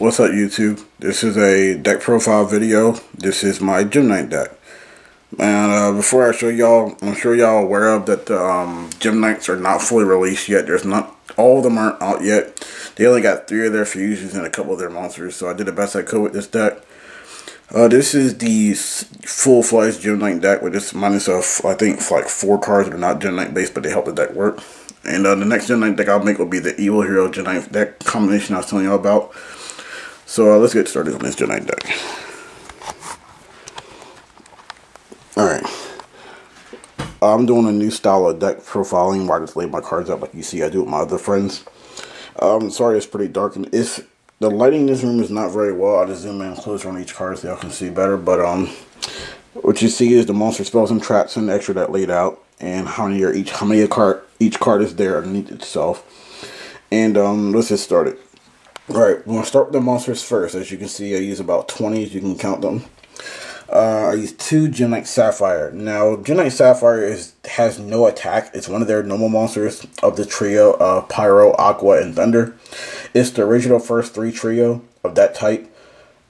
What's up, YouTube? This is a deck profile video. This is my Gem Knight deck. And before I show y'all, I'm sure y'all aware of that the Gem Knights are not fully released yet. There's not, all of them aren't out yet. They only got 3 of their fusions and a couple of their monsters, so I did the best I could with this deck. This is the full-fledged Gem Knight deck with this minus of, I think, like 4 cards that are not Gem Knight based, but they help the deck work. And the next Gem Knight deck I'll make will be the Evil Hero Gem Knight deck combination I was telling y'all about. So let's get started on this Gem Knight deck. Alright. I'm doing a new style of deck profiling where I just lay my cards out like you see I do with my other friends. Sorry it's pretty dark, and if the lighting in this room is not very well, I'll just zoom in closer on each card so y'all can see better. But what you see is the monster spells and traps and the extra that laid out, and how many each card is there underneath itself. And let's get started. Alright, we're going to start with the monsters first. As you can see, I use about 20, as you can count them. I use 2 Gem Knight Sapphire. Now, Gem Knight Sapphire has no attack. It's one of their normal monsters of the trio of Pyro, Aqua, and Thunder. It's the original first 3 trio of that type.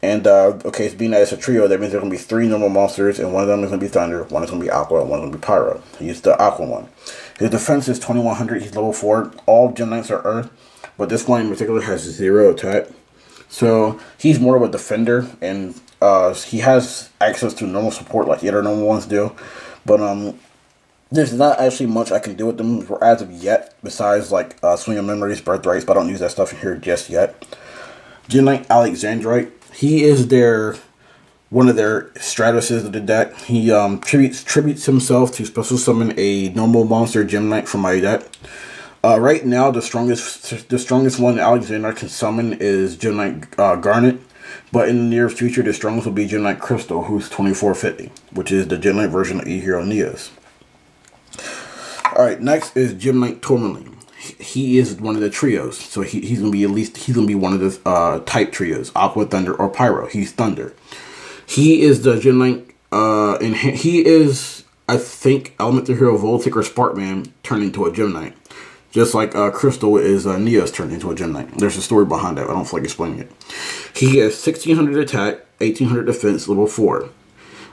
And, okay, so being that it's a trio, that means there's going to be 3 normal monsters, and one of them is going to be Thunder, one is going to be Aqua, and one is going to be Pyro. I use the Aqua one. His defense is 2100, he's level 4. All Gem Knights are Earth, but this one in particular has 0 attack. So, he's more of a defender, and he has access to normal support like the other normal ones do. But, there's not actually much I can do with them as of yet, besides, like, Swing of Memories, Birthrights, but I don't use that stuff in here just yet. Gem Knight Alexandrite. He is one of their Stratuses of the deck. He tributes himself to special summon a normal monster Gem Knight from my deck. Right now, the strongest one Alexander can summon is Gem Knight Garnet, but in the near future, the strongest will be Gem Knight Crystal, who's 2450, which is the Gem Knight version of E-Hero Neos. Alright, next is Gem Knight Tourmaline. He is one of the trios, so he's gonna be one of the type trios: Aqua, Thunder, or Pyro. He's Thunder. He is the Gem Knight, and he is, I think, Elemental Hero Voltic or Sparkman turned into a Gem Knight, just like Crystal is Neos turned into a Gem Knight. There's a story behind that. I don't feel like explaining it. He has 1600 attack, 1800 defense, level 4.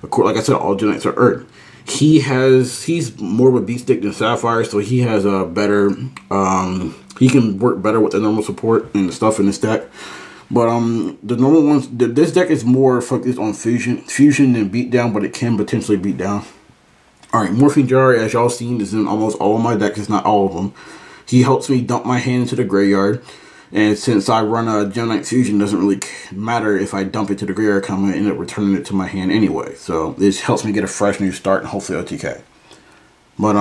Of course, like I said, all Gem Knights are Earth. He's more of a beat stick than Sapphire, so he has a better, he can work better with the normal support and the stuff in this deck. But the normal ones, this deck is more focused on fusion than beatdown, but it can potentially beat down. Alright, Morphing Jar, as y'all seen, is in almost all of my decks, if not all of them. He helps me dump my hand into the graveyard. And since I run a Gem Knight Fusion, it doesn't really matter if I dump it to the graveyard, I'm going to end up returning it to my hand anyway. So this helps me get a fresh new start and hopefully OTK. But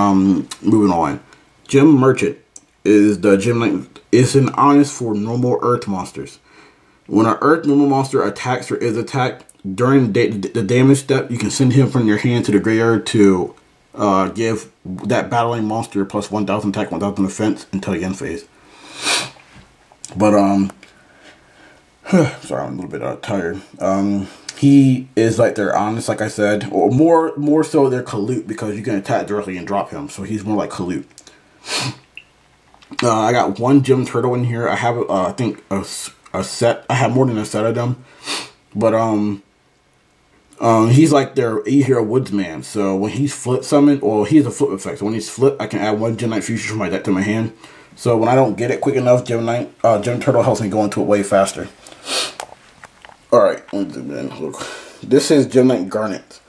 moving on. Gem Merchant is the Gem Knight. It's an honest for normal Earth monsters. When an Earth normal monster attacks or is attacked, during the damage step, you can send him from your hand to the graveyard to give that battling monster plus 1000 attack, 1000 defense until the end phase. But, sorry, I'm a little bit tired. He is like their honest, like I said, or more so their Kalute, because you can attack directly and drop him, so he's more like Kalute. I got 1 Gem Turtle in here. I have, I think, a set. I have more than a set of them. But, he's like their E-Hero Woodsman, so when he's flip summoned, or he has a flip effect, so when he's flipped, I can add 1 Gem Knight Fusion from my deck to my hand. So when I don't get it quick enough, Gem Turtle helps me go into it way faster. Alright, look. This is Gem Knight Garnet.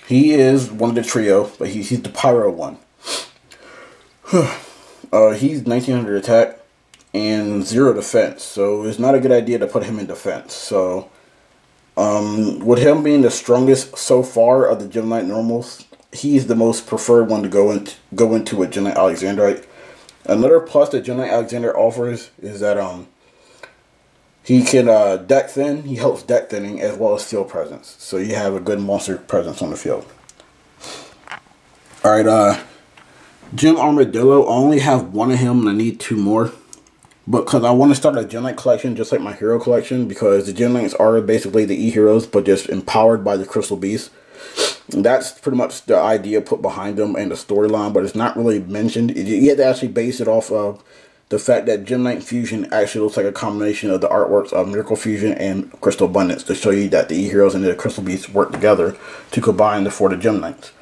He is one of the trio, but he's the Pyro one. He's 1900 attack and 0 defense, so it's not a good idea to put him in defense. So, with him being the strongest so far of the Gem Knight normals, he's the most preferred one to go into with Gem Knight Alexandrite. Another plus that Gem Knight Alexander offers is that he can deck thin. He helps deck thinning as well as field presence. So you have a good monster presence on the field. Alright, Gem Armadillo. I only have 1 of him and I need 2 more. But because I want to start a Gem Knight collection just like my hero collection, because the Gem Knights are basically the E-Heroes but just empowered by the Crystal Beast. That's pretty much the idea put behind them and the storyline, but it's not really mentioned. You have to actually base it off of the fact that Gem Knight Fusion actually looks like a combination of the artworks of Miracle Fusion and Crystal Abundance to show you that the E-Heroes and the Crystal Beasts work together to combine for the Gem Knights.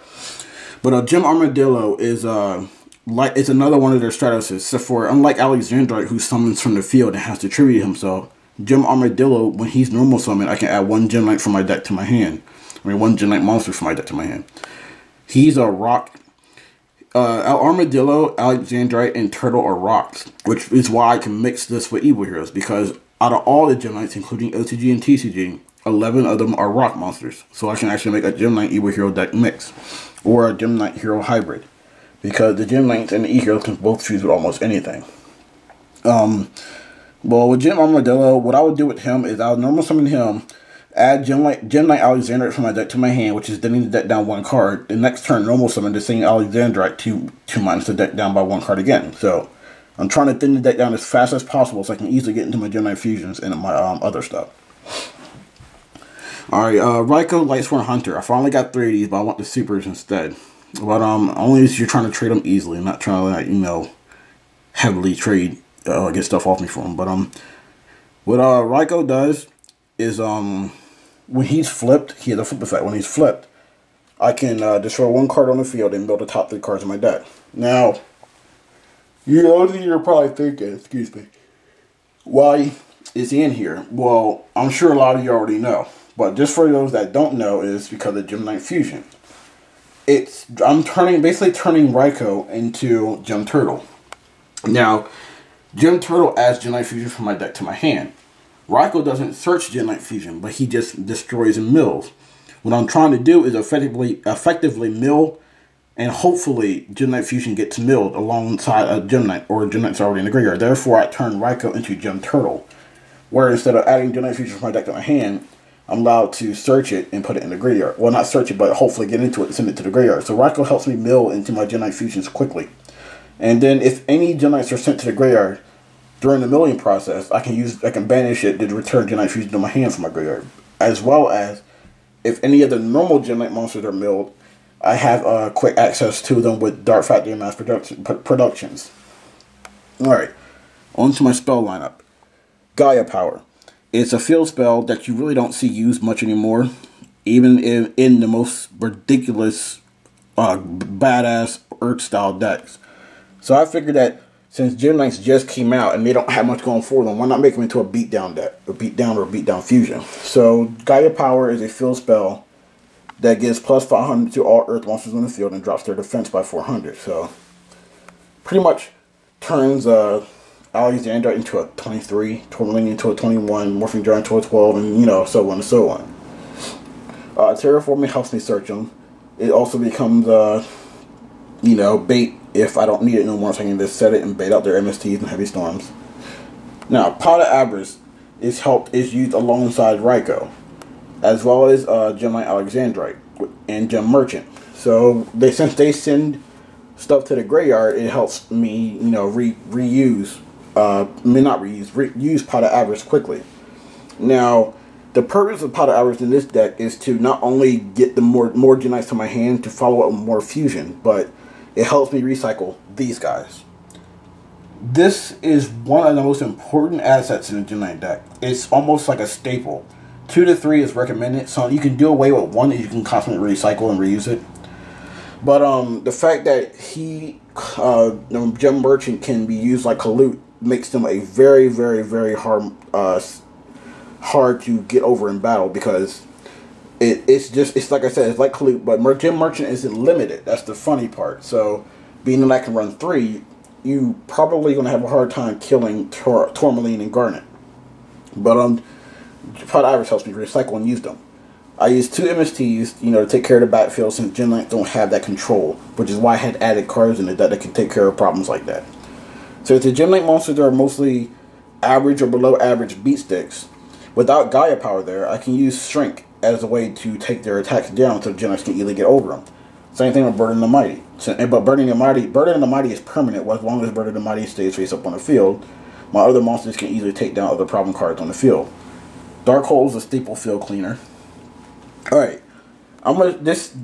But Gem Armadillo is it's another one of their Stratoses, except for unlike Alexandrite, who summons from the field and has to tribute himself, Gem Armadillo, when he's normal summon, I can add one Gem Knight from my deck to my hand. I mean, one Gem Knight monster from my deck to my hand. He's a rock. Armadillo, Alexandrite, and Turtle are rocks, which is why I can mix this with Evil Heroes, because out of all the Gem Knights, including OTG and TCG, 11 of them are rock monsters. So I can actually make a Gem Knight Evil Hero deck mix, or a Gem Knight Hero hybrid, because the Gem Knights and the E-Heroes can both choose with almost anything. Well, with Gem Armadillo, what I would do with him is I would normal summon him, add Gem Knight Alexandrite from my deck to my hand, which is thinning the deck down one card. The next turn, normal summon the same Alexandrite to minus the deck down by one card again. So I'm trying to thin the deck down as fast as possible so I can easily get into my Gem Knight Fusions and my other stuff. Alright, Raikou, Lightsworn Hunter. I finally got 3 of these, but I want the supers instead. But only if you're trying to trade them easily, not trying to, heavily trade, get stuff off me for them. But what Raikou does is when he's flipped, he has a flip effect. When he's flipped, I can destroy one card on the field and build the top 3 cards in my deck. Now, you're probably thinking, excuse me, why is he in here? Well, I'm sure a lot of you already know, but just for those that don't know, is because of Gem Knight Fusion. I'm basically turning Raikou into Gem Turtle. Now, Gem Turtle adds Gem Knight Fusion from my deck to my hand. Raikou doesn't search Gem Knight Fusion, but he just destroys and mills. What I'm trying to do is effectively mill, and hopefully Gem Knight Fusion gets milled alongside a Gem Knight, or Gem Knight's already in the graveyard. Therefore, I turn Raikou into Gem Turtle, where instead of adding Gem Knight Fusion from my deck to my hand, I'm allowed to search it and put it in the graveyard. Well, not search it, but hopefully get into it and send it to the graveyard. So Raikou helps me mill into my Gem Knight Fusions quickly. And then if any Gem Knights are sent to the graveyard during the milling process, I can banish it to return Gem Knight Fusion to my hand from my graveyard. As well as, if any of the normal Gem Knight monsters are milled, I have quick access to them with Dark Factory and Mass Productions. Alright, on to my spell lineup. Gaia Power. It's a field spell that you really don't see used much anymore, even in the most ridiculous, badass Earth-style decks. So I figured that since Gem Knights just came out and they don't have much going for them, why not make them into a beatdown deck, a beatdown fusion? So Gaia Power is a field spell that gives plus 500 to all Earth monsters on the field and drops their defense by 400. So pretty much turns Alexander into a 23, Tourmaline into a 21, Morphing Giant into a 12, and so on and so on. Terraforming helps me search them. It also becomes bait if I don't need it no more, so I can just set it and bait out their MSTs and Heavy Storms. Now, Pot of Avarice is used alongside Raikou, as well as Gem Knight Alexandrite and Gem Merchant. So since they send stuff to the graveyard, it helps me reuse Pot of Avarice quickly. Now, the purpose of Pot of Avarice in this deck is to not only get the more Gem Knights to my hand to follow up with more fusion, but it helps me recycle these guys. This is one of the most important assets in the Gem Knight deck. It's almost like a staple. 2 to 3 is recommended, so you can do away with 1 and you can constantly recycle and reuse it. But the fact that Gem Merchant can be used like Kalut makes them a very, very, very hard to get over in battle, because it's like I said, it's like Kalut, but Gem Merchant isn't limited. That's the funny part. So being that I can run 3, you probably gonna have a hard time killing Tourmaline and Garnet. But Pot of Avarice helps me recycle and use them. I use 2 MSTs, to take care of the backfield, since Gem Knights don't have that control, which is why I had added cards in it that can take care of problems like that. So if the Gem Knight monsters are mostly average or below average beat sticks, without Gaia Power there, I can use Shrink as a way to take their attacks down so the Gem Knights can easily get over them. Same thing with Burden the Mighty. But Burden the Mighty is permanent. As long as Burden the Mighty stays face up on the field, my other monsters can easily take down other problem cards on the field. Darkhold is a staple field cleaner. Alright,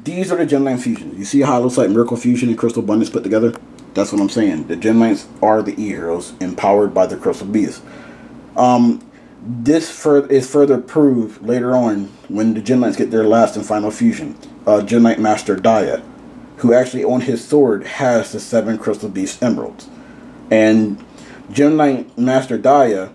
these are the Gem Knight fusions. You see how it looks like Miracle Fusion and Crystal Abundance put together? That's what I'm saying. The Gem Knights are the E-Heroes empowered by the Crystal Beast. This is further proved later on when the Gem Knights get their last and final fusion. Gem Knight Master Daya, who actually on his sword has the 7 Crystal Beast Emeralds. And Gem Knight Master Daya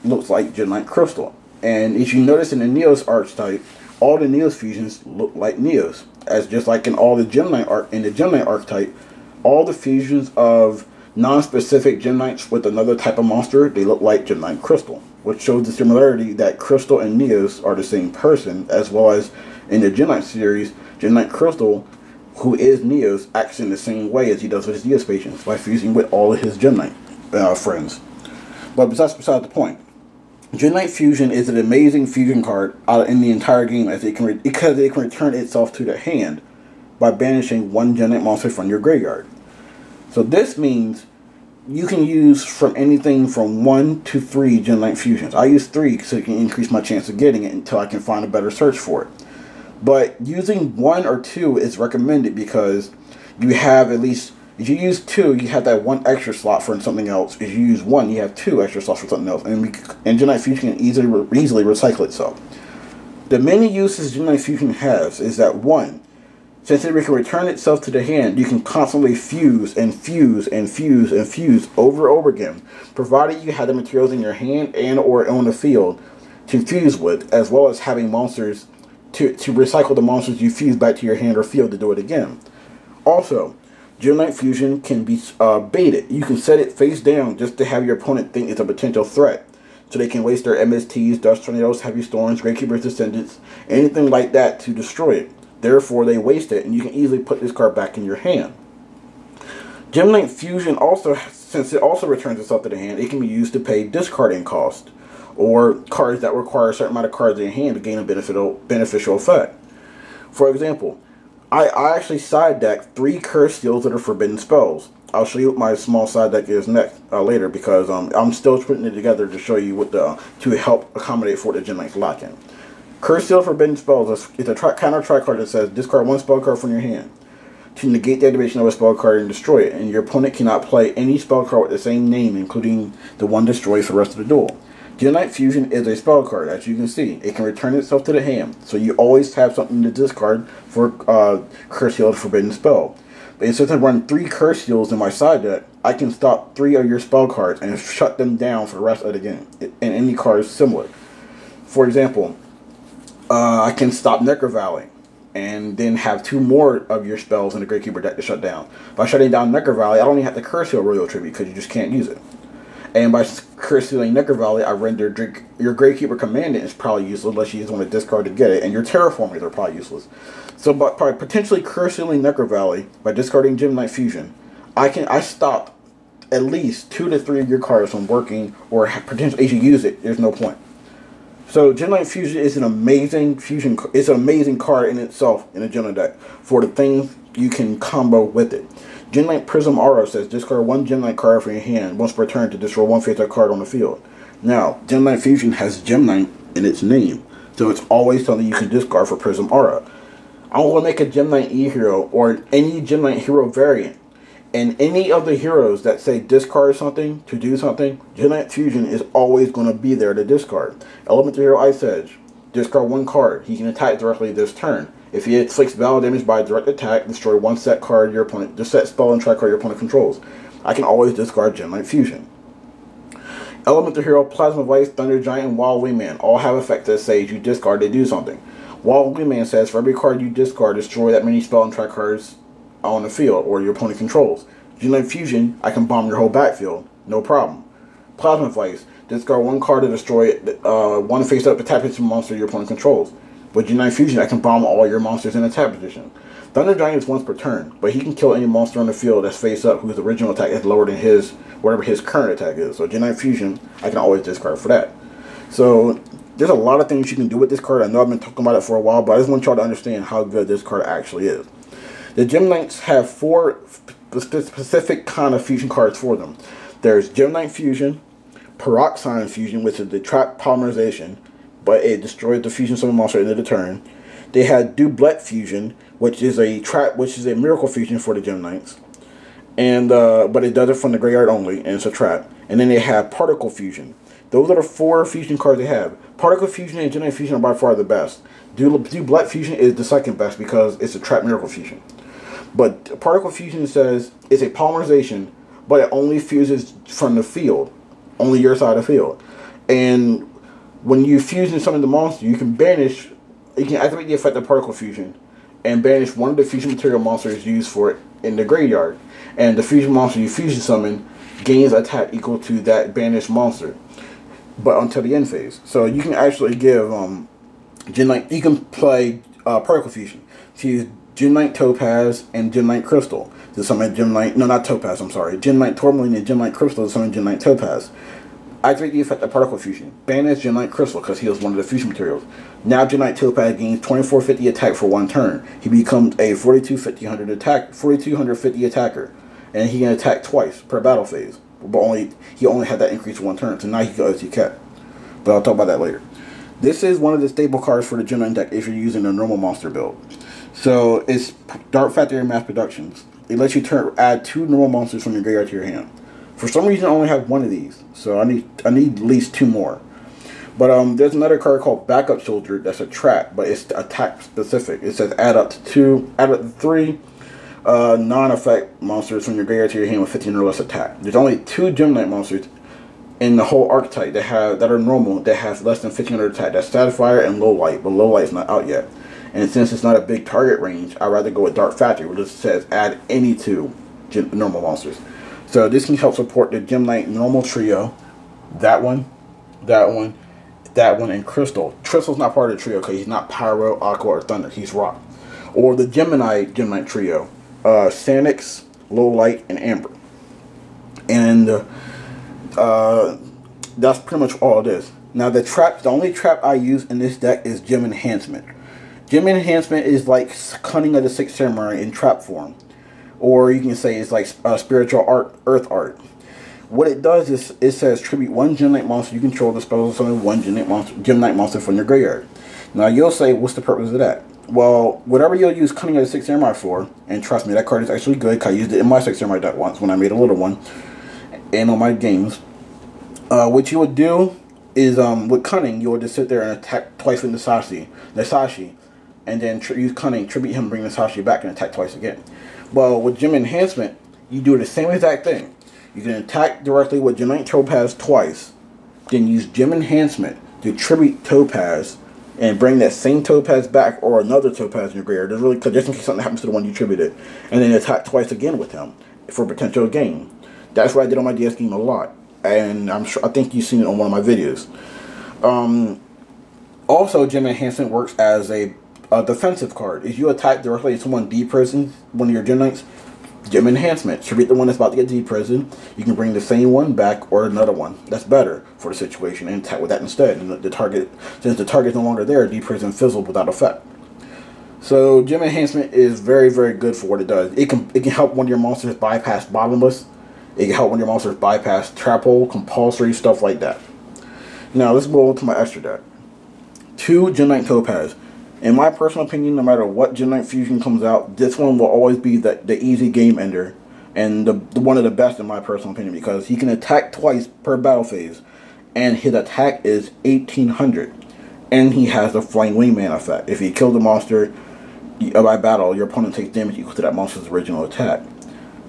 looks like Gem Knight Crystal. And if you notice in the Neos archetype, all the Neos fusions look like Neos. As just like in all the Gem Knight archetype, all the fusions of non-specific Gem Knights with another type of monster, they look like Gem Knight Crystal, which shows the similarity that Crystal and Neos are the same person, as well as in the Gem Knight series, Gem Knight Crystal, who is Neos, acts in the same way as he does with his Neo-Spacians, by fusing with all of his Gem Knight friends. But that's beside the point. Gem Knight Fusion is an amazing fusion card in the entire game, as because it can return itself to the hand by banishing 1 Gem Knight monster from your graveyard. So this means you can use from anything from 1 to 3 Gem Knight fusions. I use 3 so it can increase my chance of getting it until I can find a better search for it. But using 1 or 2 is recommended because you have at least, if you use 2, you have that 1 extra slot for something else. If you use 1, you have 2 extra slots for something else. And Gem Knight Fusion can easily recycle itself. The many uses Gem Knight Fusion has is that 1, since it can return itself to the hand, you can constantly fuse and fuse and fuse and fuse over and over again, provided you have the materials in your hand and or on the field to fuse with, as well as having monsters to recycle the monsters you fuse back to your hand or field to do it again. Also, Gem Knight Fusion can be baited. You can set it face down just to have your opponent think it's a potential threat, so they can waste their MSTs, Dust Tornadoes, Heavy Storms, Gravekeeper's Descendants, anything like that to destroy it. Therefore, they waste it, and you can easily put this card back in your hand. Gem Knight Fusion also, since it also returns itself to the hand, it can be used to pay discarding cost, or cards that require a certain amount of cards in your hand to gain a beneficial effect. For example, I actually side deck 3 Curse Seals that are forbidden spells. I'll show you what my small side deck is next later, because I'm still putting it together to show you what to help accommodate for the Gem Knights lock-in. Curse Seal Forbidden Spells is a counter card that says discard 1 spell card from your hand to negate the activation of a spell card and destroy it, and your opponent cannot play any spell card with the same name, including the one destroyed for the rest of the duel. Gem Knight Fusion is a spell card, as you can see. It can return itself to the hand, so you always have something to discard for Curse Seal Forbidden Spell. But since I run 3 Curse Seals in my side deck, I can stop 3 of your spell cards and shut them down for the rest of the game, and any cards similar. For example, I can stop Necro Valley and then have 2 more of your spells in the Gravekeeper deck to shut down. By shutting down Necro Valley, I don't even have to Curse Seal Royal Tribute because you just can't use it. And by Curse Sealing Necro Valley, I render your Gravekeeper Commandant is probably useless unless you just want to discard to get it, and your Terraformers are probably useless. So by potentially Curse Sealing Necro Valley, by discarding Gem Knight Fusion, I stop at least 2 to 3 of your cards from working, or potentially if you use it, there's no point. So Gem Knight Fusion is an amazing it's an amazing card in itself in a Gem Knight deck for the things you can combo with it. Gem Knight Prism Aura says discard 1 Gem Knight card from your hand once per turn to destroy 1 face-up card on the field. Now, Gem Knight Fusion has Gem Knight in its name, so it's always something you can discard for Prism Aura. I want to make a Gem Knight E-Hero or any Gem Knight Hero variant, and any of the heroes that say discard something to do something, Gem Knight Fusion is always going to be there to discard. Elemental Hero Ice Edge, discard 1 card. He can attack directly this turn. If he inflicts battle damage by direct attack, destroy 1 set card your opponent, just set spell and try card your opponent controls. I can always discard Gem Knight Fusion. Elemental Hero, Plasma Vice, Thunder Giant, and Wild Wingman all have effects that say you discard to do something. Wild Wingman says for every card you discard, destroy that many spell and try cards on the field or your opponent controls. Gem Knight Fusion, I can bomb your whole backfield, no problem. Plasma Vice, discard 1 card to destroy 1 face-up attack position monster your opponent controls. With Gem Knight Fusion, I can bomb all your monsters in attack position. Thunder Giant is once per turn, but he can kill any monster on the field that's face-up whose original attack is lower than whatever his current attack is. So Gem Knight Fusion, I can always discard for that. So there's a lot of things you can do with this card. I know I've been talking about it for a while, but I just want y'all to understand how good this card actually is. The Gem Knights have 4 specific kind of fusion cards for them. There's Gem Knight Fusion, Peroxide Fusion, which is the trap polymerization, but it destroys the fusion summon monster at the end of the turn. They had Doublet Fusion, which is a miracle fusion for the Gem Knights. and but it does it from the graveyard only, and it's a trap. And then they have Particle Fusion. Those are the 4 fusion cards they have. Particle Fusion and Genetic Fusion are by far the best. Do Black Fusion is the second best because it's a trap Miracle Fusion. But Particle Fusion says it's a polymerization, but it only fuses from the field, only your side of the field. And when you fusion summon the monster, you can activate the effect of Particle Fusion and banish one of the fusion material monsters used for it in the graveyard. And the fusion monster you fusion summon gains attack equal to that banished monster, but until the end phase. So you can actually give you can play Particle Fusion. So you use Gem Knight Topaz and Gem Knight Crystal to summon Gem Knight. No, not Topaz. I'm sorry. Gem Knight Tourmaline and Gem Knight Crystal to summon Gem Knight Topaz. Activate the effect of Particle Fusion. Banish Gem Knight Crystal because he was one of the fusion materials. Now Gem Knight Topaz gains 2450 attack for 1 turn. He becomes a 4250 attacker, and he can attack twice per battle phase. But he only had that increase for 1 turn, so now he can OT Cat. But I'll talk about that later. This is one of the staple cards for the Gem Knight deck if you're using a normal monster build. So it's Dark Factory Mass Productions. It lets you add 2 normal monsters from your graveyard to your hand. For some reason, I only have 1 of these, so I need at least 2 more. But there's another card called Backup Soldier that's a trap, but it's attack specific. It says add up to 3 non-effect monsters from your graveyard to your hand with 15 or less attack. There's only 2 Gem Knight monsters in the whole archetype that are normal that have less than 1500 attack. That's Satisfier and Low Light, but Low Light's not out yet. And since it's not a big target range, I'd rather go with Dark Factory, which just says add any 2 normal monsters. So this can help support the Gem Knight normal trio. That one, and Crystal. Crystal's not part of the trio because he's not Pyro, Aqua, or Thunder. He's Rock. Or the Gemini Gem Knight trio. Sanix, Low Light, and Amber. And that's pretty much all it is. Now the only trap I use in this deck is Gem Enhancement. Gem Enhancement is like Cunning of the Sixth Samurai in trap form. Or you can say it's like spiritual earth art. What it does is it says tribute 1 Gem Knight monster you control, dispose of summon 1 Gem Knight monster from your graveyard. Now you'll say, what's the purpose of that? Well, whatever you'll use Cunning of the Sixth Samurai for, and trust me, that card is actually good because I used it in my Sixth Samurai deck once when I made a little one, and on my games. What you would do is with Cunning, you would just sit there and attack twice with Nasashi, and then use Cunning, tribute him, bring Nasashi back, and attack twice again. Well, with Gem Enhancement, you do the same exact thing. You can attack directly with Gem Knight Topaz twice, then use Gem Enhancement to tribute Topaz and bring that same Topaz back or another Topaz in your graveyard. Just in case something happens to the one you tributed, and then attack twice again with him for potential gain. That's what I did on my DS game a lot, and I think you've seen it on one of my videos. Also, Gem Enhancement works as a defensive card. If you attack directly at someone D-Prison, one of your Gem Knights, Gem Enhancement. Tribute the one that's about to get D-Prison. You can bring the same one back or another one that's better for the situation and attack with that instead. And the target, since the target is no longer there, D-Prison fizzled without effect. So Gem Enhancement is very, very good for what it does. It can help one of your monsters bypass Bottomless. It can help one of your monsters bypass Trap Hole, Compulsory, stuff like that. Now let's go to my extra deck. 2 Gem Knight Topaz. In my personal opinion, no matter what Gem Knight Fusion comes out, this one will always be the easy game ender and the one of the best in my personal opinion because he can attack twice per battle phase and his attack is 1800 and he has the Flying Wingman effect. If he kills the monster by battle, your opponent takes damage equal to that monster's original attack.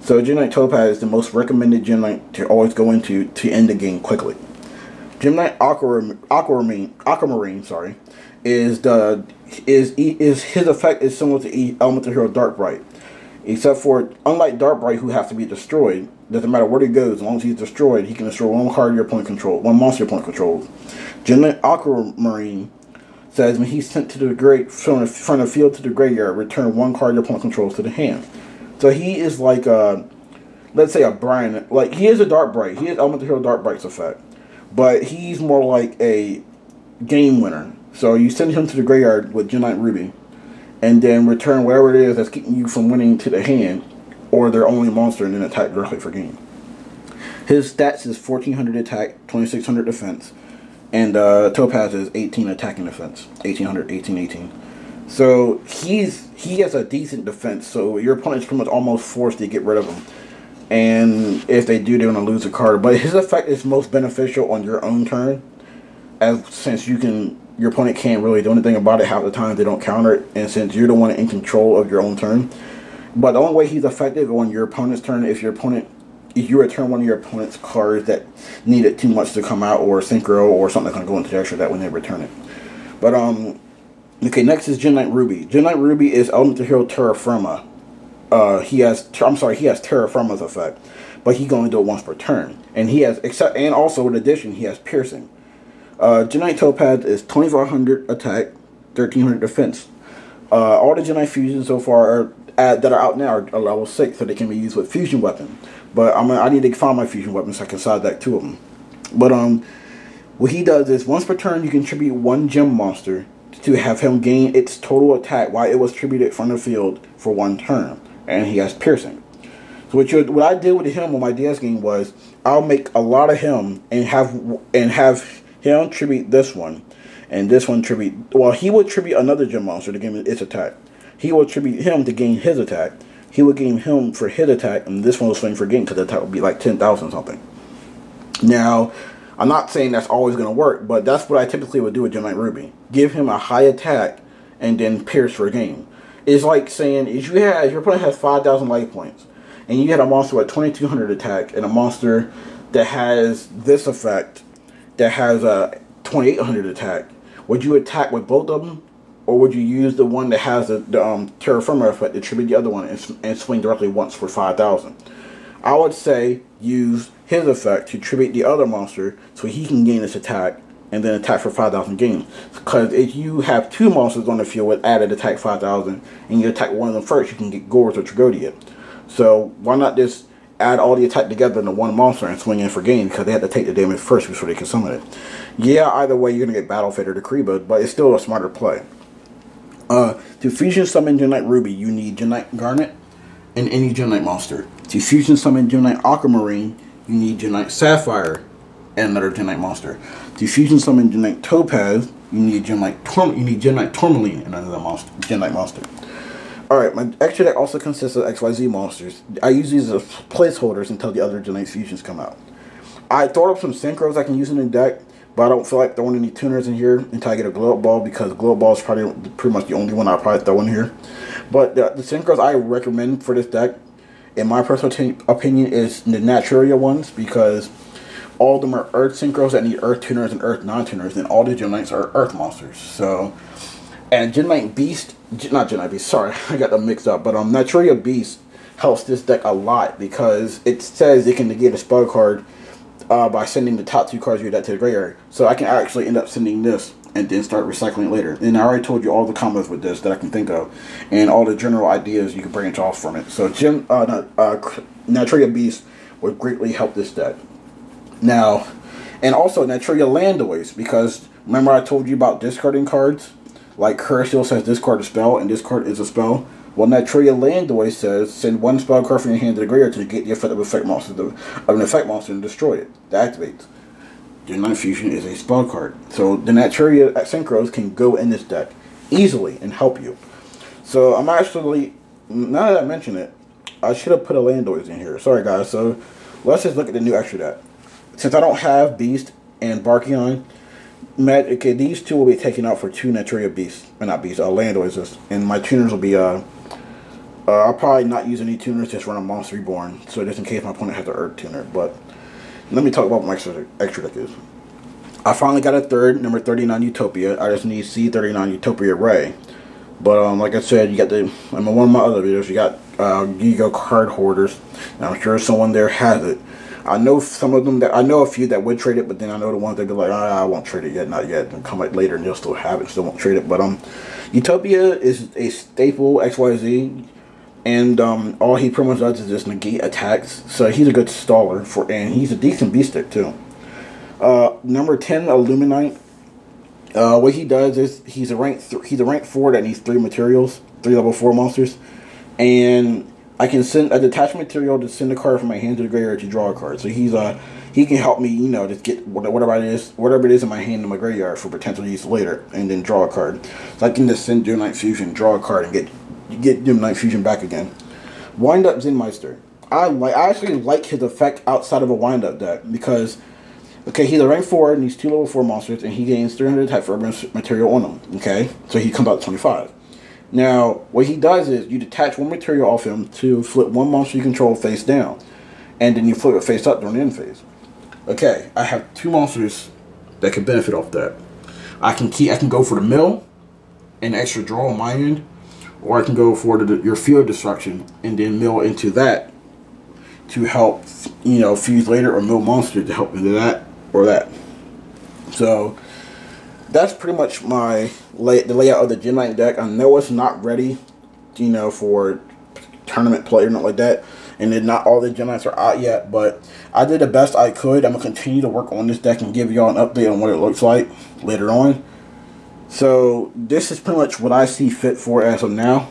So Gem Knight Topaz is the most recommended Gem Knight to always go into to end the game quickly. Gem Knight Aquamarine, sorry, his effect is similar to Elemental Hero Darkbright, except for unlike Darkbright, who has to be destroyed. Doesn't matter where he goes, as long as he's destroyed, he can destroy one card your opponent controls, one monster your opponent controls. Gem Knight Aquamarine says when he's sent to the from the field to the graveyard, return one card your opponent controls to the hand. So he is like let's say a Brian, like he is a Darkbright. He is Elemental Hero Darkbright's effect, but he's more like a game winner. So you send him to the graveyard with Gem Knight Ruby, and then return whatever it is that's keeping you from winning to the hand, or their only monster, and then attack directly for game. His stats is 1400 attack, 2600 defense, and Topaz is 18 attacking defense, 1800, 18. So he has a decent defense. So your opponent's pretty much almost forced to get rid of him. and if they do, they're going to lose a card. But his effect is most beneficial on your own turn, as since your opponent can't really do anything about it half the time. They don't counter it, and since you're the one in control of your own turn. But the only way he's effective on your opponent's turn if you return one of your opponent's cards that needed too much to come out, or synchro, or something that's going to go into the extra deck when they return it. But okay, next is Gen Knight Ruby. Gen Knight Ruby is Elemental Hero Terra Firma. He has Terra Firma's effect, but he can only do it once per turn. And he has and also in addition he has Piercing. Gen Knight Topaz is 2500 attack, 1300 defense. All the Gen Knight fusions so far that are out now are level 6, so they can be used with fusion weapon. But I need to find my fusion weapon so I can side deck 2 of them. But what he does is once per turn you can tribute one gem monster to have him gain its total attack while it was tributed from the field for 1 turn. And he has Piercing. So what I did with him on my DS game was I'll make a lot of him and have him tribute this one, and this one tribute. Well, he would tribute another gem monster to gain its attack. He will tribute him to gain his attack. He would gain him for his attack, and this one will swing for gain because the attack would be like 10,000 something. Now, I'm not saying that's always going to work, but that's what I typically would do with Gen Knight Ruby. Give him a high attack and then pierce for a gain. It's like saying if your opponent has 5,000 life points, and you had a monster with 2,200 attack and a monster that has this effect that has a 2,800 attack, would you attack with both of them, or would you use the one that has the Terra Firma effect to tribute the other one and swing directly once for 5,000? I would say use his effect to tribute the other monster so he can gain this attack and then attack for 5,000 gain. Because if you have 2 monsters on the field with added attack 5,000 and you attack one of them first, you can get Gorz or Tragodia. So why not just add all the attack together into one monster and swing in for gain, because they had to take the damage first before they can summon it. Yeah, either way you're going to get Battle Fate or Decreba, but it's still a smarter play. To fusion summon Gen Knight Ruby, you need Gen Knight Garnet and any Gen Knight monster. To fusion summon Gen Knight Aquamarine, you need Gen Knight Sapphire and another Gen Knight monster. To fusion summon Gen Knight Topaz, you need Gen Knight Tourmaline and another Gen Knight monster. Alright, my extra deck also consists of XYZ monsters. I use these as placeholders until the other Gen Knight fusions come out. I thought up some synchros I can use in the deck, but I don't feel like throwing any tuners in here until I get a glow up ball, because glow up ball is probably pretty much the only one I'll probably throw in here. But the synchros I recommend for this deck, in my personal opinion, is the Naturia ones, because all of them are Earth synchros that need Earth tuners and Earth non-tuners, and all the Gen Knights are Earth monsters. So, and Gen Knight Beast, not Gen Knight Beast, sorry, I got them mixed up, but Naturia Beast helps this deck a lot because it says it can negate a spell card by sending the top 2 cards of your deck to the graveyard. So I can actually end up sending this and then start recycling it later. And I already told you all the combos with this that I can think of, and all the general ideas you can branch off from it. So Naturia Beast would greatly help this deck. Now, and also Naturia Landoys, because remember I told you about discarding cards? Like Curseal says discard a spell and discard is a spell. Well, Naturia Landoy says send 1 spell card from your hand to the graveyard to get the effect of an effect monster and destroy it. That activates. Gen Knight Fusion is a spell card. So the Naturia Synchros can go in this deck easily and help you. So I'm actually, now that I mention it, I should have put a Landoys in here. Sorry guys. So let's just look at the new extra deck. Since I don't have Beast and Barkion, okay, these 2 will be taken out for 2 Naturia Beasts, or not Beasts, Landoys, and my tuners will be, I'll probably not use any tuners, just run a Monster Reborn, so just in case my opponent has an Earth tuner. But let me talk about what my extra deck is. I finally got a third, number 39 Utopia. I just need C39 Utopia Ray. But like I said, you got one of my other videos, you got Yu-Gi-Oh card hoarders, and I'm sure someone there has it. I know some of them, I know a few that would trade it, but then I know the ones that be like, I won't trade it yet, not yet, and come back later and they'll still have it, still won't trade it. But Utopia is a staple XYZ, and all he pretty much does is just negate attacks. So he's a good staller and he's a decent beast stick too. Number 10 Illuminite. What he does is he's a rank 4 that needs 3 materials, 3 level 4 monsters, and I can send a detachment material to send a card from my hand to the graveyard to draw a card. So he can help me, just get whatever it is in my hand in my graveyard for potential use later, and then draw a card. So I can just send Gen Knight Fusion, draw a card, and get Gen Knight Fusion back again. Wind Up Zenmeister. I actually like his effect outside of a wind-up deck because, okay, he's a rank 4 and he's 2 level 4 monsters and he gains 300 attack for urban material on them. Okay, so he comes out to 25. Now, what he does is you detach 1 material off him to flip 1 monster you control face down, and then you flip it face up during the end phase. Okay, I have 2 monsters that can benefit off that. I can go for the mill and extra draw on my end, or I can go for your field destruction and then mill into that to help, you know, fuse later, or mill monster to help into that or that. So that's pretty much the layout of the Gen 9 deck. I know it's not ready, you know, for tournament play or nothing like that, and then not all the Gen 9s are out yet, but I did the best I could. I'm going to continue to work on this deck and give y'all an update on what it looks like later on. So this is pretty much what I see fit for as of now.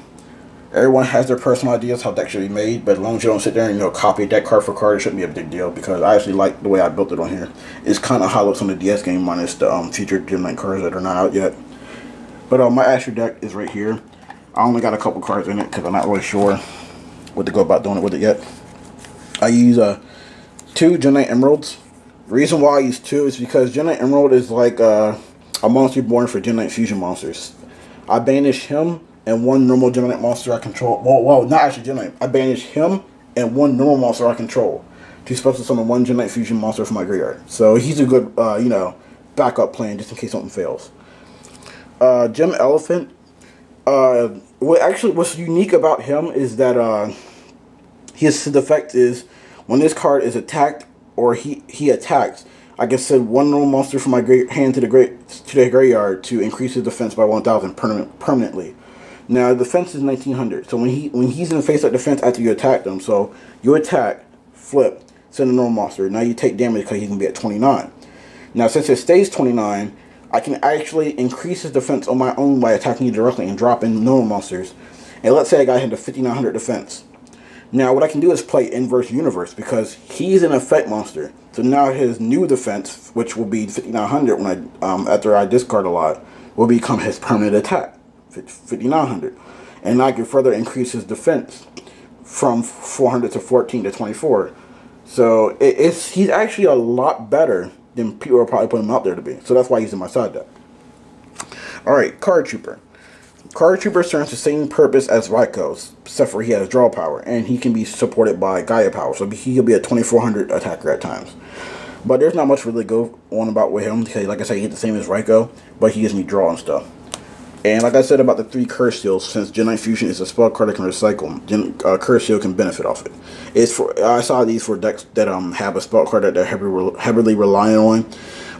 Everyone has their personal ideas how decks should be made, but as long as you don't sit there and, you know, copy deck card for card, it shouldn't be a big deal, because I actually like the way I built it on here. It's kind of how it looks on the DS game, minus the future Gen 9 cards that are not out yet. But my Astro deck is right here. I only got a couple cards in it because I'm not really sure what to go about doing it with it yet. I use 2 Gen 9 Emeralds. The reason why I use 2 is because Gen 9 Emerald is like a monster born for Gen 9 fusion monsters. I banish him and 1 normal Gen 9 monster I control. Well, not actually Gen 9. I banish him and 1 normal monster I control to special summon 1 Gen 9 fusion monster from my graveyard. So he's a good, you know, backup plan just in case something fails. Gem Elephant. What's unique about him is that his effect is when this card is attacked or he attacks, I can send 1 normal monster from my hand to the graveyard to increase his defense by 1,000 permanently. Now the defense is 1900, so when he's in face-up defense after you attack them, so you attack, flip, send a normal monster. Now you take damage because he can be at 29. Now since it stays 29, I can actually increase his defense on my own by attacking you directly and drop in normal monsters. And let's say I got him to 5900 defense. Now what I can do is play Inverse Universe because he's an effect monster. So now his new defense, which will be 5900 when after I discard a lot, will become his permanent attack, 5900. And I can further increase his defense from 400 to 14 to 24. So he's actually a lot better than people are probably putting him out there to be. So that's why he's in my side deck. Alright, Card Trooper. Card Trooper serves the same purpose as Ryko, except for he has draw power, and he can be supported by Gaia power, so he'll be a 2400 attacker at times. But there's not much really go on about with him, because like I said, he's the same as Ryko, but he gives me draw and stuff. And like I said about the 3 Curse Seals, since Gen 9 Fusion is a spell card that can recycle, Curse Seal can benefit off it. I saw these for decks that have a spell card that they're heavily relying on,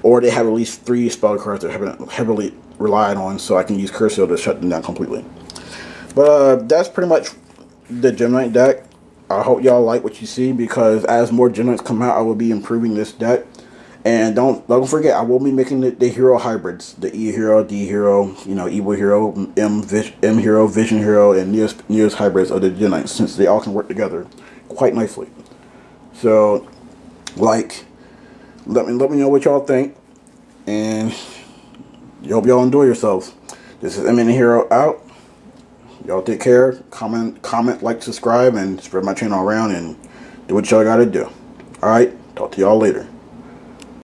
or they have at least 3 spell cards that are heavily relied on, so I can use Curse Seal to shut them down completely. But that's pretty much the Gen 9 deck. I hope y'all like what you see, because as more Gen 9s come out, I will be improving this deck. And don't forget, I will be making the hero hybrids, the E hero, D hero, you know, Evil hero, M hero, Vision hero, and Neo's hybrids of the Gen 9, since they all can work together quite nicely. So, let me know what y'all think, and hope y'all enjoy yourselves. This is Eminent Hero out. Y'all take care. Comment, like, subscribe, and spread my channel around, and do what y'all gotta do. Alright, talk to y'all later.